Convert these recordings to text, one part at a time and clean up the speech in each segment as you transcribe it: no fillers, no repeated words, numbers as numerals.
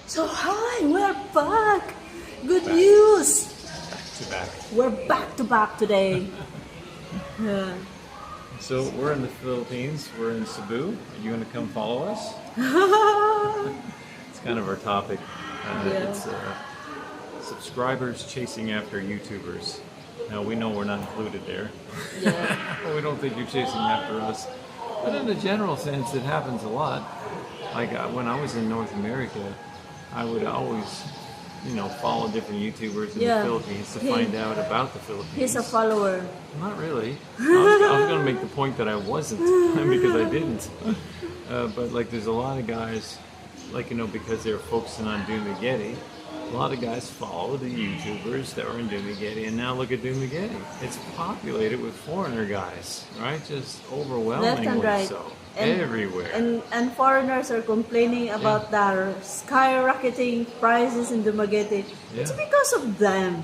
So hi, we're back. Good Back. news. To back. We're back to back today. Yeah. So we're in the Philippines. We're in Cebu. Are you going to come follow us? It's kind of our topic. Yeah. It's subscribers chasing after YouTubers. Now we know we're not included there. Yeah. We don't think you're chasing after us. But in a general sense, it happens a lot. Like when I was in North America, I would always, follow different YouTubers in Yeah. the Philippines to find out about the Philippines. He's a follower. Not really. I was going to make the point that I wasn't because I didn't. But like, there's a lot of guys, because they're focusing on Dumaguete, a lot of guys follow the YouTubers that were in Dumaguete, and now look at Dumaguete. It's populated with foreigner guys, right? Just overwhelmingly Left and right. so. And, Everywhere. And foreigners are complaining about the skyrocketing prices in Dumaguete. It's Yeah. because of them.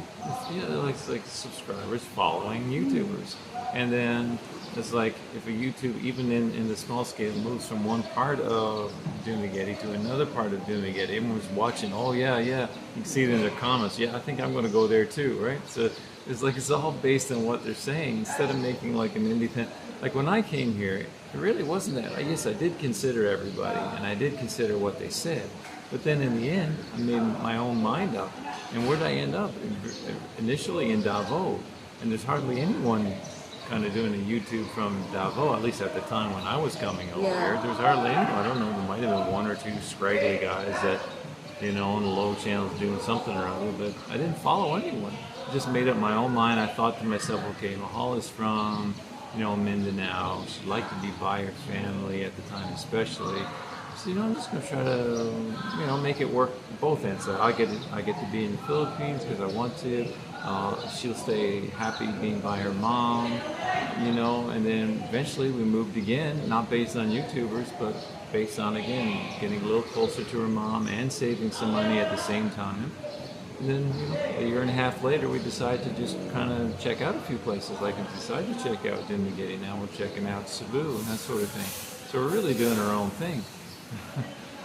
Like subscribers following YouTubers. And then it's like if a YouTube, even in the small scale, moves from one part of Dumaguete to another part of Dumaguete, everyone's watching, oh yeah, you can see it in their comments, yeah, I think I'm going to go there too, right? So it's all based on what they're saying instead of making like an independent, like when I came here, it really wasn't that. Yes, I did consider everybody and I did consider what they said. But then in the end, I made my own mind up. And where did I end up? Initially in Davao. And there's hardly anyone kind of doing a YouTube from Davao, at least at the time when I was coming over here. There's hardly anyone. I don't know, there might have been one or two scraggly guys that, on the low channels doing something or other, but I didn't follow anyone. I just made up my own mind. I thought to myself, okay, Mahal is from, Mindanao. She'd like to be by her family at the time especially. So, I'm just going to try to, make it work both ends. So I get to be in the Philippines because I want to. She'll stay happy being by her mom, and then eventually we moved again, not based on YouTubers, but based on, again, getting a little closer to her mom and saving some money at the same time. And then, a year and a half later, we decided to just kind of check out a few places. Like we decided to check out Dumaguete, now we're checking out Cebu and that sort of thing. So we're really doing our own thing.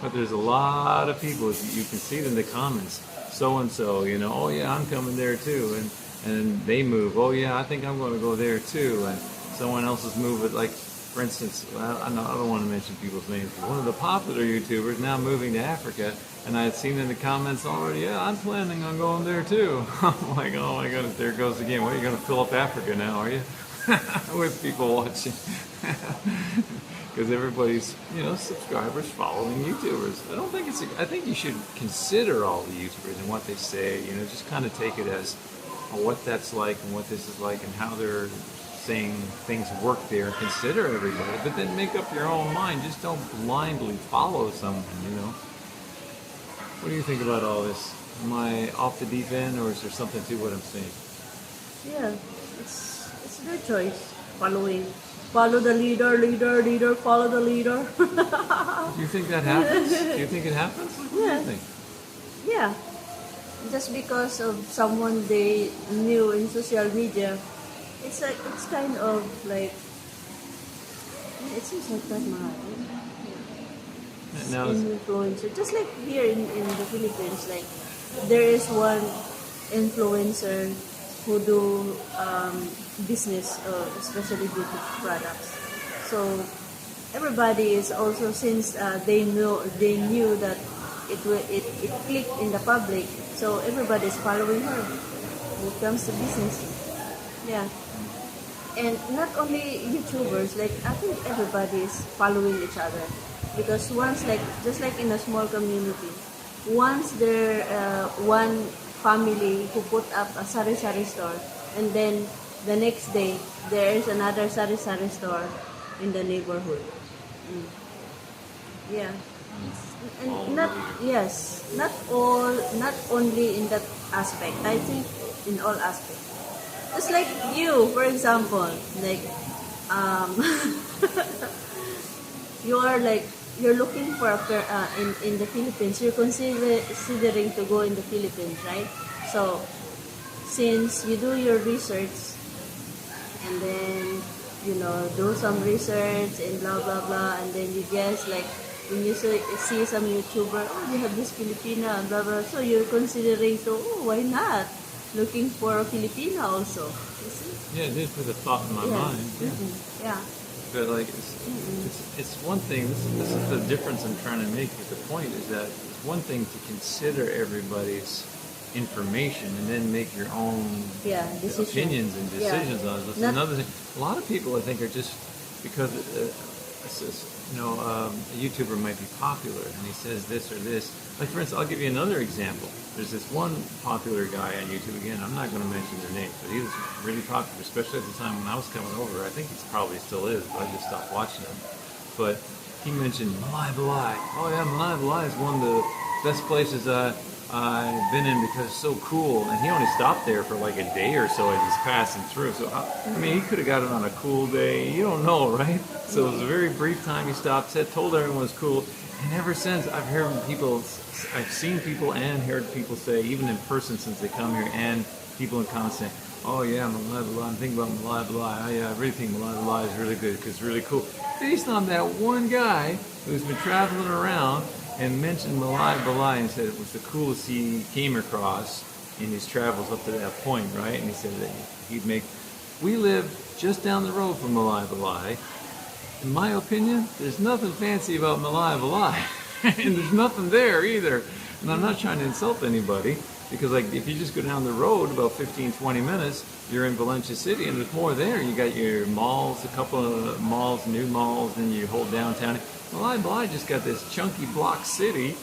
But there's a lot of people, you can see it in the comments, so-and-so, oh yeah, I'm coming there too, and they move, oh yeah, I think I'm going to go there too, and someone else is moving, like, for instance, I don't want to mention people's names, but one of the popular YouTubers now moving to Africa, and I had seen in the comments already, yeah, I'm planning on going there too. I'm like, oh my goodness, there it goes again. What, are you going to fill up Africa now, are you? With people watching. Because everybody's, subscribers following YouTubers. I think you should consider all the YouTubers and what they say, just kind of take it as what that's like and what this is like and how they're saying things work there. Consider everybody, but then make up your own mind. Just don't blindly follow someone, What do you think about all this? Am I off the deep end, or is there something to what I'm saying? Yeah, it's their choice. Follow the leader, follow the leader. Do you think that happens? Do you think it happens? What do you think? Yeah. Just because of someone they knew in social media, it's kind of like, it seems like that Now, influencer. Just like here in the Philippines, like there is one influencer who do business, especially beauty products. So everybody is also, since they knew that it clicked in the public, so everybody is following her when it comes to business. Yeah, and not only YouTubers, like I think everybody is following each other, because once, like just like in a small community, once there one family who put up a sari-sari store, and then the next day there is another sari-sari store in the neighborhood. Yeah. And not only in that aspect. I think in all aspects. Just like you, for example, like you're looking for in the Philippines. You're considering to go in the Philippines, right? So since you do your research and then do some research and blah blah blah, and then you guess like when you see some YouTuber, oh, they have this Filipina, blah, blah. So you're considering, so, oh, why not? Looking for a Filipina also. You see? Yeah, it did put a thought in my Yeah. mind. Yeah. Yeah. But like, it's one thing. This is the difference I'm trying to make. The point is that it's one thing to consider everybody's information and then make your own Yeah, decision. opinions and decisions on it. That's Not- another thing. A lot of people, I think, are just because a YouTuber might be popular and he says this or this. Like, for instance, I'll give you another example. There's this one popular guy on YouTube. Again, I'm not going to mention their name, but he was really popular, especially at the time when I was coming over. I think he probably still is, but I just stopped watching him. But he mentioned Malay Balai. Oh yeah, Malay Balai is one of the best places I've been in because it's so cool. And he only stopped there for like a day or so as he's passing through. So, I mean, he could have got it on a cool day. You don't know, right? So it was a very brief time he stopped, told everyone it was cool. And ever since, I've seen people and heard people say, even in person since they come here, and people in comments saying, oh yeah, Malay Balai, I'm thinking about Malay Balai. Oh yeah, I really think Malay Balai is really good because it's really cool. Based on that one guy who's been traveling around and mentioned Malay Balai and said it was the coolest he came across in his travels up to that point, right? And he said that we live just down the road from Malay Balai. In my opinion, there's nothing fancy about Malay Balai. And there's nothing there either. And I'm not trying to insult anybody, because like if you just go down the road about 15, 20 minutes, you're in Valencia City and there's more there. You got your malls, a couple of malls, new malls, then your whole downtown. Malay Balai just got this chunky block city,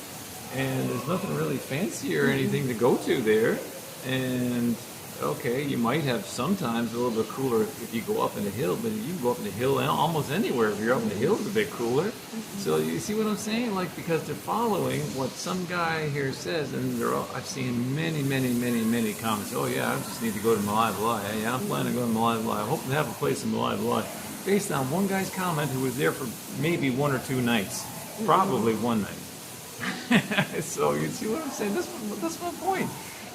and there's nothing really fancy or anything to go to there. And okay, you might have sometimes a little bit cooler if you go up in the hill, but you can go up in the hill almost anywhere. If you're up in the hill, it's a bit cooler. So you see what I'm saying? Like, because they're following what some guy here says, and I've seen many comments. Oh yeah, I just need to go to Malay Balai. Yeah, I'm planning to go to Malay Balai. I hope to have a place in Malay Balai. Based on one guy's comment who was there for maybe 1 or 2 nights, probably one night. So you see what I'm saying? That's my point.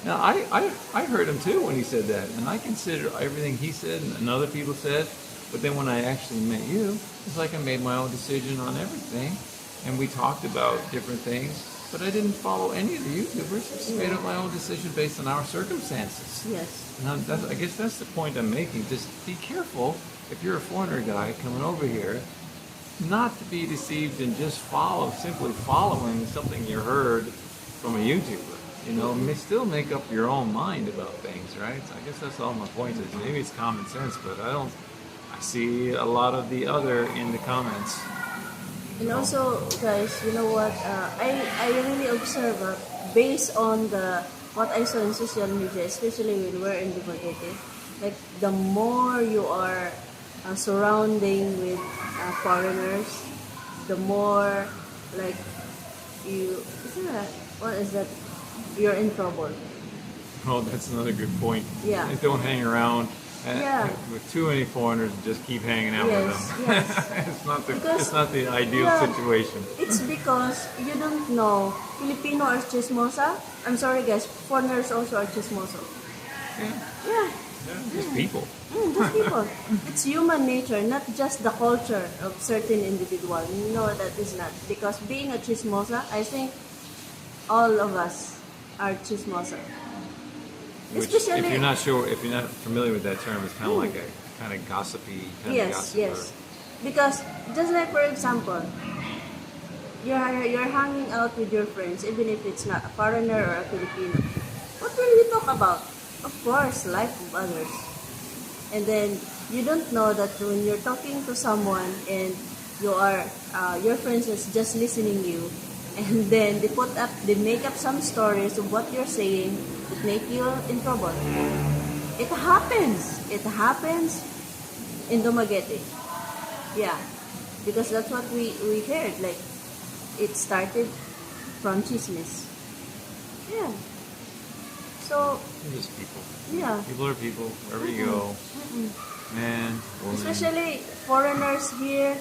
Now, I heard him too when he said that, and I consider everything he said and other people said, but then when I actually met you, it's like I made my own decision on everything, and we talked about different things, but I didn't follow any of the YouTubers. I just made up my own decision based on our circumstances. Yes. Now, I guess that's the point I'm making. Just be careful if you're a foreigner guy coming over here, not to be deceived and just simply following something you heard from a YouTuber. You know, still make up your own mind about things, right? So I guess that's all my point is. Maybe it's common sense, but I see a lot of the other in the comments. And also, guys, you know what? I really observe based on what I saw in social media, especially when we're in Dumaguete, like the more you are surrounding with foreigners, the more like what is that? You're in trouble. Oh, that's another good point. Yeah. Don't hang around Yeah. with too many foreigners and just keep hanging out with them. Yes. It's not the ideal situation. It's because you don't know Filipino are chismosa. I'm sorry, guys. Foreigners also are chismoso. Yeah. Yeah. Just people. Just people. It's human nature, not just the culture of certain individual. No, that is not. Because being a chismosa, I think all of us are chismosa. Which, Especially, if you're not familiar with that term, it's kind of like a kind of gossipy kind of gossip. Yes. Because just like for example, you're hanging out with your friends, even if it's not a foreigner or a Filipino. What will you talk about? Of course, life of others. And then you don't know that when you're talking to someone and your friends is just listening you, and then they make up some stories of what you're saying that make you in trouble. It happens. It happens in Dumaguete. Yeah, because that's what we heard. Like, it started from chismis. Yeah. So, They're just people. yeah. People are people, wherever you go. Man, woman. Especially foreigners here,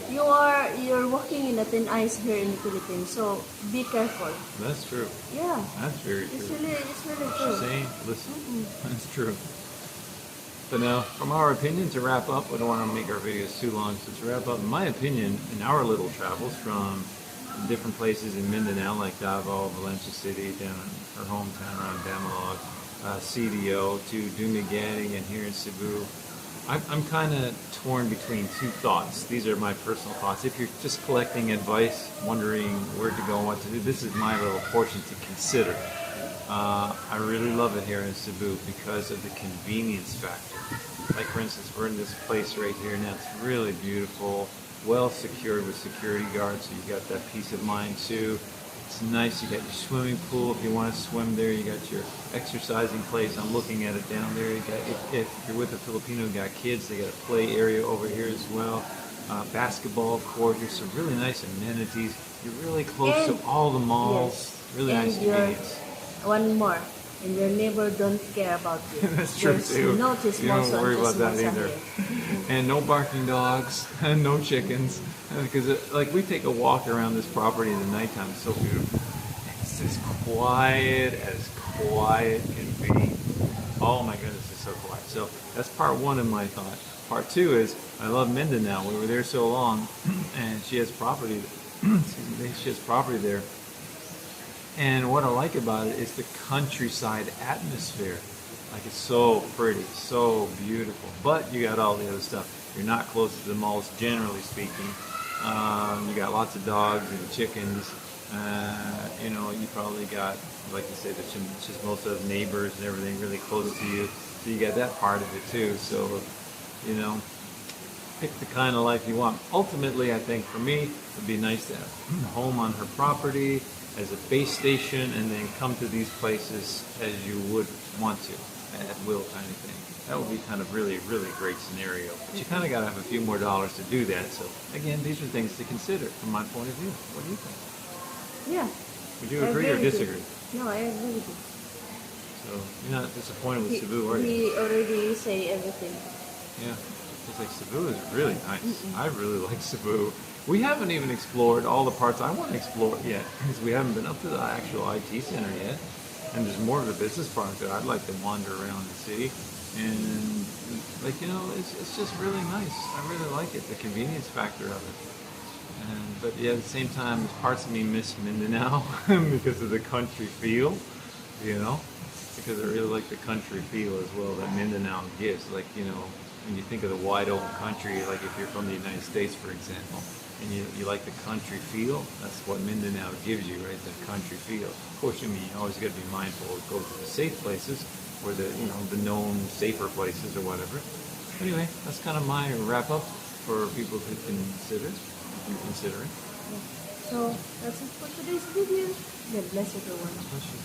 you're walking in a thin ice here in the Philippines. So be careful. That's true. Yeah. That's very true. It's really What true. you're saying, listen, that's true. So now, from our opinion, to wrap up, we don't want to make our videos too long, so to wrap up, in my opinion, in our little travels from different places in Mindanao like Davao, Valencia City, down in her hometown around Damalog, CDO, to Dumaguete, and here in Cebu. I'm kind of torn between two thoughts. These are my personal thoughts. If you're just collecting advice, wondering where to go and what to do, this is my little portion to consider. I really love it here in Cebu because of the convenience factor. Like for instance, we're in this place right here now. It's really beautiful, well secured with security guards, so you got that peace of mind too. It's nice. You got your swimming pool if you want to swim there. You got your exercising place. I'm looking at it down there. You got, if you're with a Filipino, you got kids. They got a play area over here as well. Basketball court. Here's some really nice amenities. You're really close And- to all the malls. Yes. Really And nice your- convenience. One more, and your neighbor don't care about you. That's true There's too. No You don't worry about that either. And no barking dogs, and no chickens, because like we take a walk around this property in the nighttime. It's so beautiful. It's as quiet can be. Oh my goodness, it's so quiet. So that's part one of my thought. Part two is I love Mindanao. We were there so long, and she has property. Excuse me, she has property there. And what I like about it is the countryside atmosphere. Like it's so pretty, so beautiful. But you got all the other stuff. You're not close to the malls, generally speaking. You got lots of dogs and chickens. You probably got, like you said, just most of the neighbors and everything really close to you. So you got that part of it too. So, pick the kind of life you want. Ultimately, I think for me, it'd be nice to have a home on her property as a base station, and then come to these places as you would want to, at will kind of thing. That would be kind of really, really great scenario. But you kind of got to have a few more dollars to do that. So again, these are things to consider from my point of view. What do you think? Yeah. Would you I agree or with you. disagree? No, I agree with you. So you're not disappointed with Cebu, are you? He already say everything. Yeah. It's like Cebu is really nice. I really like Cebu. We haven't even explored all the parts I want to explore yet, because we haven't been up to the actual IT center yet. And there's more of the business parts that I'd like to wander around the city. And it's just really nice. I really like it, the convenience factor of it. But yeah, at the same time, parts of me miss Mindanao because of the country feel, because I really like the country feel as well that Mindanao gives. Like, when you think of the wide open country, like if you're from the United States, for example, and you like the country feel, that's what Mindanao gives you, right? The country feel. Of course, you always got to be mindful of go to the safe places, or the known safer places or whatever. Anyway, that's kind of my wrap up for people to consider. Considering. So that's it for today's video. God bless everyone. Bless you.